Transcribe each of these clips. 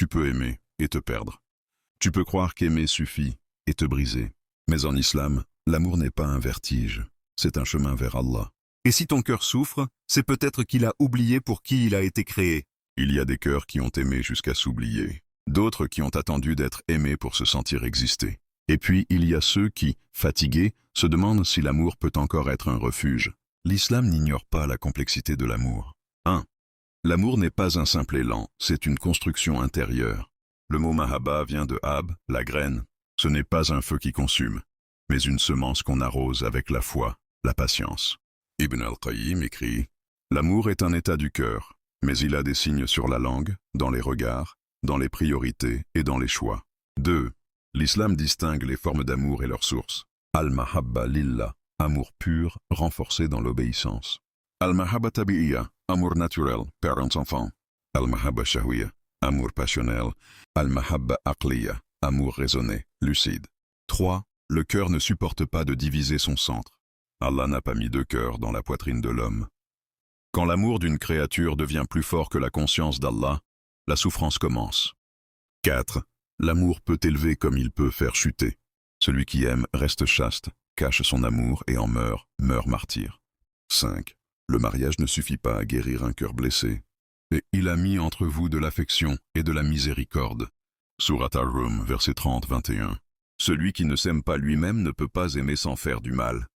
Tu peux aimer et te perdre. Tu peux croire qu'aimer suffit et te briser. Mais en islam, l'amour n'est pas un vertige, c'est un chemin vers Allah. Et si ton cœur souffre, c'est peut-être qu'il a oublié pour qui il a été créé. Il y a des cœurs qui ont aimé jusqu'à s'oublier, d'autres qui ont attendu d'être aimés pour se sentir exister. Et puis il y a ceux qui, fatigués, se demandent si l'amour peut encore être un refuge. L'islam n'ignore pas la complexité de l'amour. 1. L'amour n'est pas un simple élan, c'est une construction intérieure. Le mot mahabba vient de hab, la graine. Ce n'est pas un feu qui consume, mais une semence qu'on arrose avec la foi, la patience. Ibn al-Qayyim écrit « L'amour est un état du cœur, mais il a des signes sur la langue, dans les regards, dans les priorités et dans les choix. » 2. L'islam distingue les formes d'amour et leurs sources. Al-mahabba lillah, amour pur, renforcé dans l'obéissance. Al-mahabba tabi'iyya, amour naturel, parents-enfants. Al-mahabba shahwiyya, amour passionnel. Al-mahabba aqliya, amour raisonné, lucide. 3. Le cœur ne supporte pas de diviser son centre. Allah n'a pas mis de cœur dans la poitrine de l'homme. Quand l'amour d'une créature devient plus fort que la conscience d'Allah, la souffrance commence. 4. L'amour peut élever comme il peut faire chuter. Celui qui aime reste chaste, cache son amour et en meurt martyr. 5. Le mariage ne suffit pas à guérir un cœur blessé. Et il a mis entre vous de l'affection et de la miséricorde. Surat Ar-Rum, verset 30-21. Celui qui ne s'aime pas lui-même ne peut pas aimer sans faire du mal.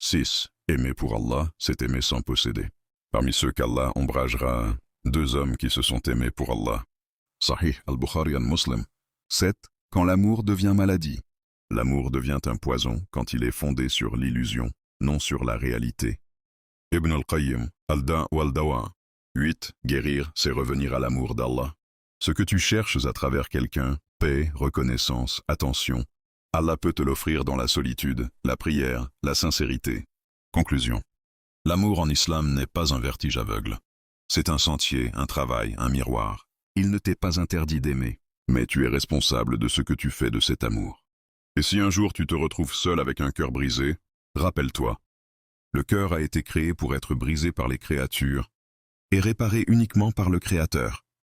6. Aimer pour Allah, c'est aimer sans posséder. Parmi ceux qu'Allah ombragera, 2 hommes qui se sont aimés pour Allah. Sahih al-Bukhari al-Muslim. 7. Quand l'amour devient maladie. L'amour devient un poison quand il est fondé sur l'illusion, non sur la réalité. Ibn al-Qayyim, al-Da wal-Dawa. 8. Guérir, c'est revenir à l'amour d'Allah. Ce que tu cherches à travers quelqu'un, paix, reconnaissance, attention, Allah peut te l'offrir dans la solitude, la prière, la sincérité. Conclusion. L'amour en islam n'est pas un vertige aveugle. C'est un sentier, un travail, un miroir. Il ne t'est pas interdit d'aimer, mais tu es responsable de ce que tu fais de cet amour. Et si un jour tu te retrouves seul avec un cœur brisé, rappelle-toi. Le cœur a été créé pour être brisé par les créatures et réparé uniquement par le Créateur.